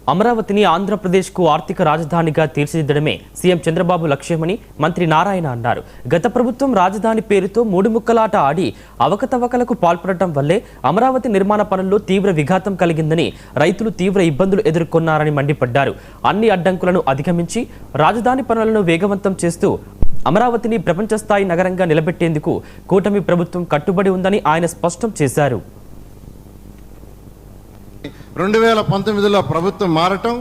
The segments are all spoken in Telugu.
అమరావతిని ఆంధ్రప్రదేశ్కు ఆర్థిక రాజధానిగా తీర్చిదిద్దడమే సీఎం చంద్రబాబు లక్ష్యమని మంత్రి నారాయణ అన్నారు. గత ప్రభుత్వం రాజధాని పేరుతో మూడు ముక్కలాట ఆడి అవకతవకలకు పాల్పడటం వల్లే అమరావతి నిర్మాణ పనుల్లో తీవ్ర విఘాతం కలిగిందని, రైతులు తీవ్ర ఇబ్బందులు ఎదుర్కొన్నారని మండిపడ్డారు. అన్ని అడ్డంకులను అధిగమించి రాజధాని పనులను వేగవంతం చేస్తూ అమరావతిని ప్రపంచ స్థాయి నగరంగా నిలబెట్టేందుకు కూటమి ప్రభుత్వం కట్టుబడి ఉందని ఆయన స్పష్టం చేశారు. 2019లో ప్రభుత్వం మారటం,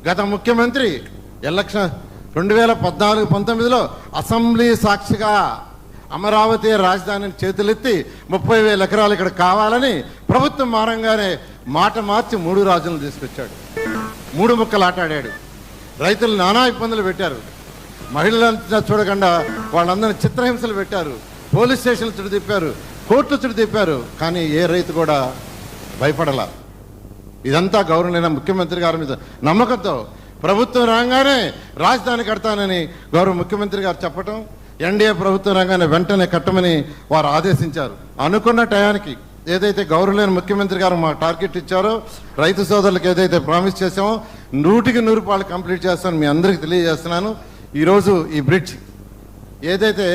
గత ముఖ్యమంత్రి ఎలక్షన్ 2014-19లో అసెంబ్లీ సాక్షిగా అమరావతి రాజధానిని చేతులెత్తి 30,000 ఎకరాలు ఇక్కడ కావాలని ప్రభుత్వం మారంగానే మాట మార్చి 3 రాజులను తీసుకొచ్చాడు. 3 ముక్కలు ఆటాడాడు. రైతులు నానా ఇబ్బందులు పెట్టారు. మహిళలంతా చూడకుండా వాళ్ళందరినీ చిత్రహింసలు పెట్టారు. పోలీస్ స్టేషన్లు చుట్టూ తిప్పారు, కోర్టులు చుట్టూ తిప్పారు. కానీ ఏ రైతు కూడా భయపడలా. ఇదంతా గౌరవనీయ ముఖ్యమంత్రి గారి మీద నమ్మకంతో ప్రభుత్వం రాగానే రాజధాని కడతానని గౌరవ ముఖ్యమంత్రి గారు చెప్పటం, ఎన్డీఏ ప్రభుత్వం రాగానే వెంటనే కట్టమని వారు ఆదేశించారు. అనుకున్న టయానికి ఏదైతే గౌరవనీయ ముఖ్యమంత్రి గారు మా టార్గెట్ ఇచ్చారో, రైతు సోదరులకు ఏదైతే ప్రామిస్ చేసామో 100కి 100 కంప్లీట్ చేస్తాను మీ అందరికీ తెలియజేస్తున్నాను. ఈరోజు ఈ బ్రిడ్జ్ ఏదైతే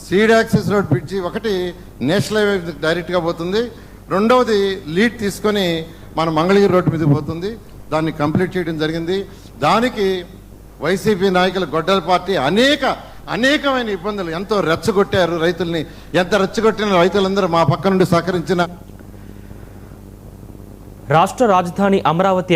సీడ్ యాక్సెస్ రోడ్ బ్రిడ్జి ఒకటి నేషనల్ హైవే డైరెక్ట్గా పోతుంది, రెండవది లీడ్ తీసుకొని మన మంగళగిరి రోడ్డు మీద పోతుంది. దాన్ని కంప్లీట్ చేయడం జరిగింది. దానికి వైసీపీ నాయకులు, గొడ్డల పార్టీ అనేకమైన ఇబ్బందులు ఎంతో రెచ్చగొట్టారు రైతుల్ని. ఎంత రెచ్చగొట్టిన రైతులందరూ మా పక్క నుండి సహకరించిన రాష్ట్ర రాజధాని అమరావతి